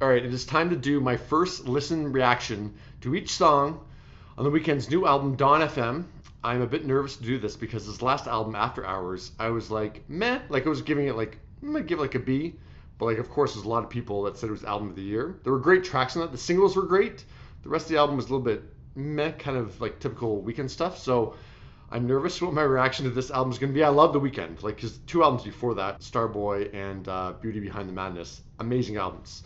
All right, it is time to do my first listen reaction to each song on the Weeknd's new album, Dawn FM. I'm a bit nervous to do this because his last album, After Hours, I was like, meh. Like, I was giving it like, I might give it like a B. But like, of course, there's a lot of people that said it was album of the year. There were great tracks on it. The singles were great. The rest of the album was a little bit meh, kind of like typical Weeknd stuff. So I'm nervous what my reaction to this album is going to be. I love The Weeknd. Like his two albums before that, Starboy and Beauty Behind the Madness. Amazing albums.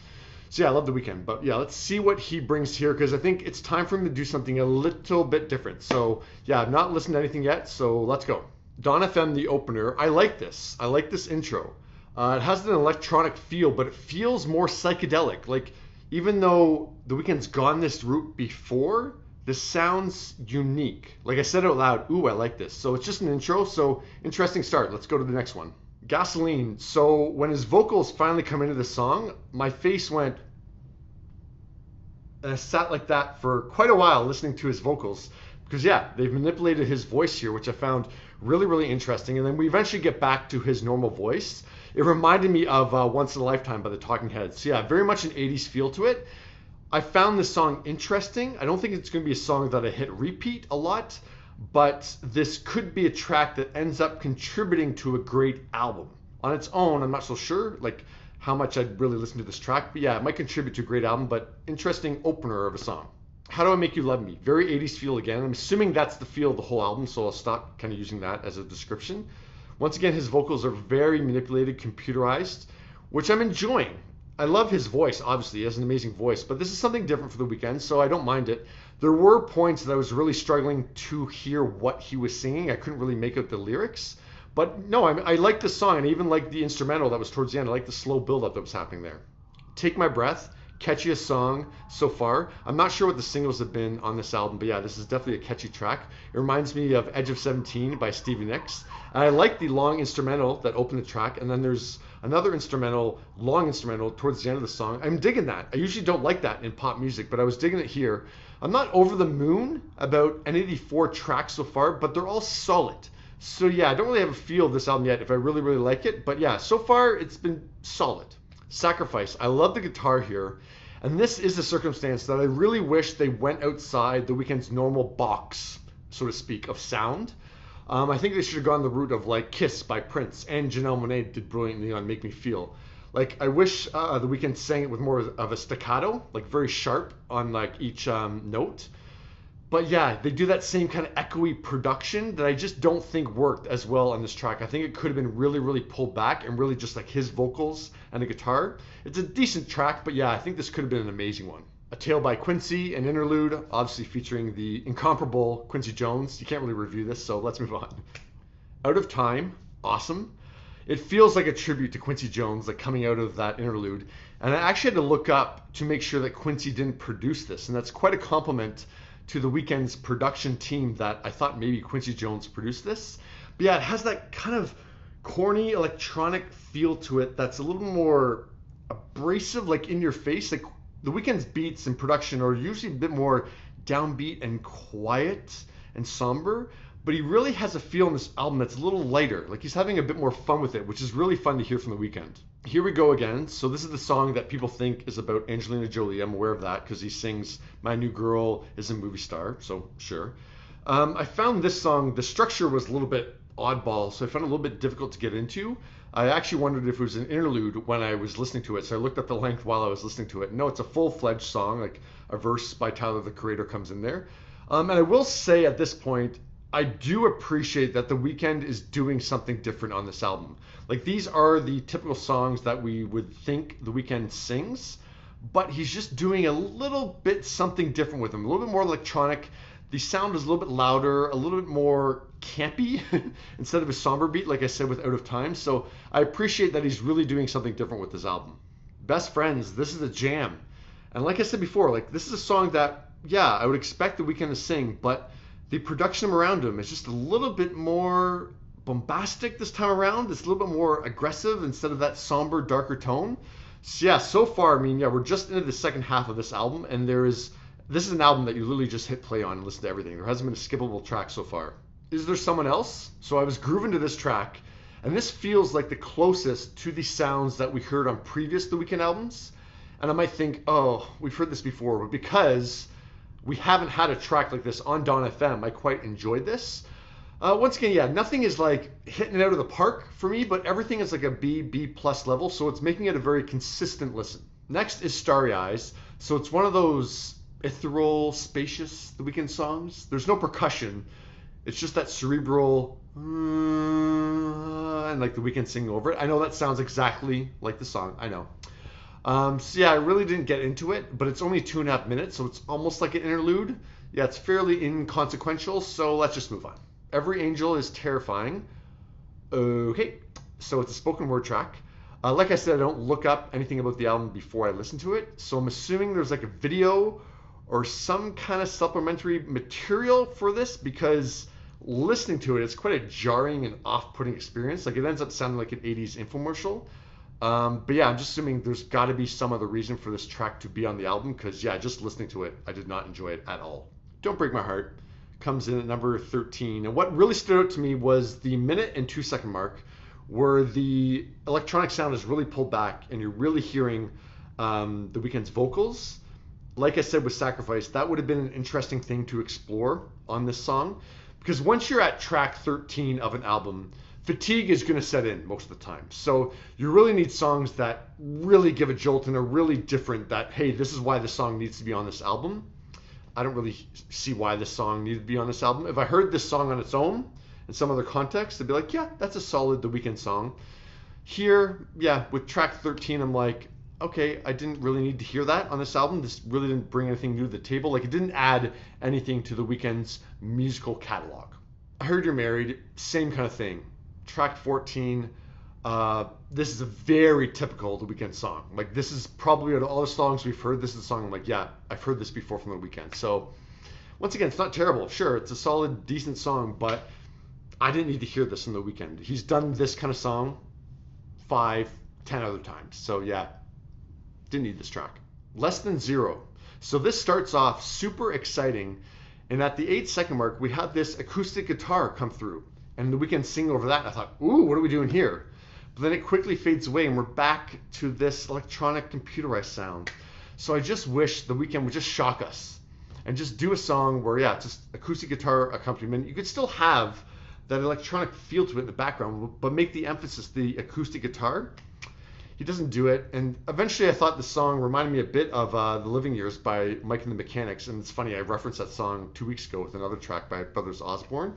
So yeah, I love The Weeknd. But yeah, let's see what he brings here because I think it's time for him to do something a little bit different. So yeah, I've not listened to anything yet, so let's go. Dawn FM, the opener. I like this. I like this intro. It has an electronic feel, but it feels more psychedelic. Like even though The Weeknd's gone this route before, this sounds unique. Like I said out loud, ooh, I like this. So it's just an intro, so interesting start. Let's go to the next one. Gasoline. So when his vocals finally come into the song, my face went, and I sat like that for quite a while listening to his vocals. Because yeah, they've manipulated his voice here, which I found really, really interesting. And then we eventually get back to his normal voice. It reminded me of Once in a Lifetime by the Talking Heads. So yeah, very much an 80s feel to it. I found this song interesting. I don't think it's going to be a song that I hit repeat a lot, but this could be a track that ends up contributing to a great album. On its own, I'm not so sure like how much I'd really listen to this track, but yeah, it might contribute to a great album, but interesting opener of a song. How Do I Make You Love Me? Very 80s feel again. I'm assuming that's the feel of the whole album, so I'll stop kind of using that as a description. Once again, his vocals are very manipulated, computerized, which I'm enjoying. I love his voice, obviously. He has an amazing voice, but this is something different for The Weeknd, so I don't mind it. There were points that I was really struggling to hear what he was singing. I couldn't really make out the lyrics. But no, I like the song, and I even like the instrumental that was towards the end. I like the slow build-up that was happening there. Take My Breath, catchiest song so far. I'm not sure what the singles have been on this album, but yeah, this is definitely a catchy track. It reminds me of Edge of 17 by Stevie Nicks. And I like the long instrumental that opened the track, and then there's another instrumental, long instrumental towards the end of the song. I'm digging that. I usually don't like that in pop music, but I was digging it here. I'm not over the moon about any of the 4 tracks so far, but they're all solid. So yeah, I don't really have a feel of this album yet if I really, really like it, but yeah, so far it's been solid. Sacrifice. I love the guitar here, and this is a circumstance that I really wish they went outside The Weeknd's normal box, so to speak, of sound. I think they should have gone the route of like Kiss by Prince, and Janelle Monáe did brilliantly on Make Me Feel. Like I wish The Weeknd sang it with more of a staccato, like very sharp on like each note. But yeah, they do that same kind of echoey production that I just don't think worked as well on this track. I think it could have been really, really pulled back and really just like his vocals and the guitar. It's a decent track, but yeah, I think this could have been an amazing one. A Tale by Quincy, an interlude, obviously featuring the incomparable Quincy Jones. You can't really review this, so let's move on. Out of Time, awesome. It feels like a tribute to Quincy Jones, like coming out of that interlude. And I actually had to look up to make sure that Quincy didn't produce this, and that's quite a compliment to The Weeknd's production team that I thought maybe Quincy Jones produced this. But yeah, it has that kind of corny electronic feel to it that's a little more abrasive, like in your face. Like The Weeknd's beats and production are usually a bit more downbeat and quiet and somber, but he really has a feel in this album that's a little lighter. Like he's having a bit more fun with it, which is really fun to hear from The Weeknd. Here we go again. So this is the song that people think is about Angelina Jolie. I'm aware of that because he sings My New Girl is a Movie Star, so sure. I found this song, the structure was a little bit oddball, so I found it a little bit difficult to get into. I actually wondered if it was an interlude when I was listening to it, so I looked up the length while I was listening to it. No, it's a full-fledged song, like a verse by Tyler, the Creator, comes in there. And I will say at this point, I do appreciate that The Weeknd is doing something different on this album. Like these are the typical songs that we would think The Weeknd sings, but he's just doing a little bit something different with them, a little bit more electronic. The sound is a little bit louder, a little bit more campy instead of a somber beat, like I said with Out of Time. So I appreciate that he's really doing something different with this album. Best Friends, this is a jam. And like I said before, like this is a song that, yeah, I would expect The Weeknd to sing, but the production around him is just a little bit more bombastic this time around. It's a little bit more aggressive instead of that somber, darker tone. So yeah, so far, I mean, yeah, we're just into the second half of this album, and this is an album that you literally just hit play on and listen to everything. There hasn't been a skippable track so far. Is There Someone Else? So I was grooving to this track, and this feels like the closest to the sounds that we heard on previous The Weeknd albums. And I might think, oh, we've heard this before, but because we haven't had a track like this on Dawn FM, I quite enjoyed this. Once again, yeah, nothing is like hitting it out of the park for me, but everything is like a B plus level, so it's making it a very consistent listen. Next is Starry Eyes. So it's one of those ethereal, spacious The Weeknd songs. There's no percussion. It's just that cerebral and like The Weeknd singing over it. I know that sounds exactly like the song. I know. So yeah, I really didn't get into it, but it's only 2.5 minutes, so it's almost like an interlude. Yeah, it's fairly inconsequential, so let's just move on. Every Angel is Terrifying. Okay, so it's a spoken word track. Like I said, I don't look up anything about the album before I listen to it, so I'm assuming there's like a video or some kind of supplementary material for this, because listening to it, it's quite a jarring and off-putting experience. Like, it ends up sounding like an 80s infomercial. But yeah, I'm just assuming there's got to be some other reason for this track to be on the album, because yeah, just listening to it, I did not enjoy it at all. Don't Break My Heart comes in at number 13. And what really stood out to me was the 1:02 mark, where the electronic sound is really pulled back and you're really hearing The Weeknd's vocals. Like I said with Sacrifice, that would have been an interesting thing to explore on this song, because once you're at track 13 of an album, fatigue is going to set in most of the time. So you really need songs that really give a jolt and are really different, that, hey, this is why the song needs to be on this album. I don't really see why this song needed to be on this album. If I heard this song on its own in some other context, I'd be like, yeah, that's a solid The Weeknd song. Here, yeah, with track 13, I'm like, okay, I didn't really need to hear that on this album. This really didn't bring anything new to the table. Like, it didn't add anything to The Weeknd's musical catalog. I Heard You're Married, same kind of thing. Track 14, this is a very typical The Weeknd song. Like, this is probably out of all the songs we've heard, this is a song I'm like, yeah, I've heard this before from The Weeknd. So, once again, it's not terrible. Sure, it's a solid, decent song, but I didn't need to hear this from The Weeknd. He's done this kind of song 5, 10 other times. So, yeah, didn't need this track. Less Than Zero. So this starts off super exciting, and at the 8-second mark, we have this acoustic guitar come through, and The Weeknd sing over that, and I thought, ooh, what are we doing here? But then it quickly fades away, and we're back to this electronic computerized sound. So I just wish The Weeknd would just shock us and just do a song where, yeah, just acoustic guitar accompaniment. You could still have that electronic feel to it in the background, but make the emphasis the acoustic guitar. He doesn't do it, and eventually I thought the song reminded me a bit of The Living Years by Mike and the Mechanics, and it's funny, I referenced that song 2 weeks ago with another track by Brothers Osborne.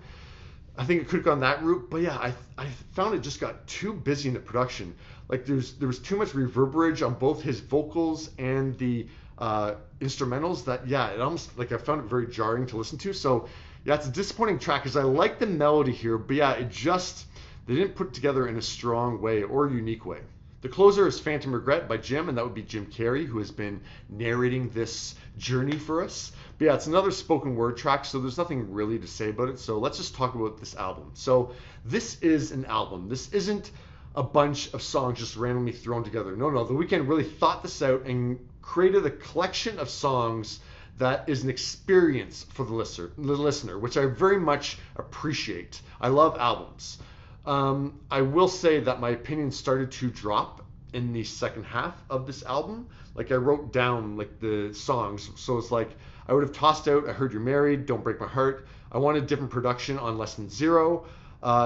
I think it could have gone that route, but yeah, I found it just got too busy in the production. Like, there was too much reverberage on both his vocals and the instrumentals that, yeah, it almost, like, I found it very jarring to listen to. So yeah, it's a disappointing track, because I like the melody here, but yeah, they didn't put it together in a strong way or a unique way. The closer is Phantom Regret by Jim, and that would be Jim Carrey, who has been narrating this journey for us. But yeah, it's another spoken word track, so there's nothing really to say about it. So let's just talk about this album. So this is an album. This isn't a bunch of songs just randomly thrown together. No, The Weeknd really thought this out and created a collection of songs that is an experience for the listener, which I very much appreciate. I love albums. I will say that my opinion started to drop in the second half of this album. Like, I wrote down like the songs, so it's like I would have tossed out I Heard You're Married, Don't Break My Heart. I wanted different production on Less Than Zero.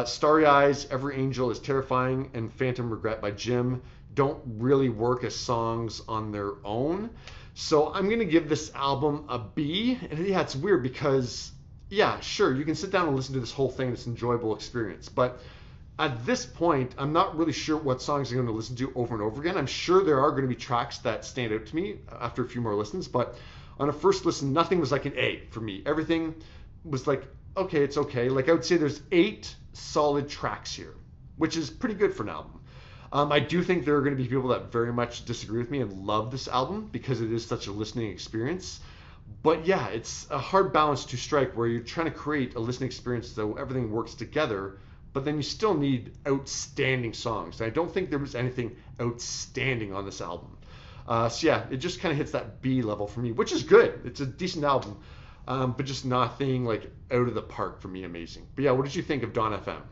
Starry Eyes, Every Angel is Terrifying, and Phantom Regret by Jim don't really work as songs on their own. So I'm gonna give this album a B. And yeah, it's weird because, yeah, sure, you can sit down and listen to this whole thing. It's an enjoyable experience, but at this point, I'm not really sure what songs I'm going to listen to over and over again. I'm sure there are going to be tracks that stand out to me after a few more listens, but on a first listen, nothing was like an A for me. Everything was like, okay, it's okay. Like, I would say there's 8 solid tracks here, which is pretty good for an album. I do think there are going to be people that very much disagree with me and love this album because it is such a listening experience. But yeah, it's a hard balance to strike where you're trying to create a listening experience so everything works together, but then you still need outstanding songs. And I don't think there was anything outstanding on this album. So yeah, it just kind of hits that B level for me, which is good. It's a decent album, but just nothing like out of the park for me amazing. But yeah, what did you think of Dawn FM?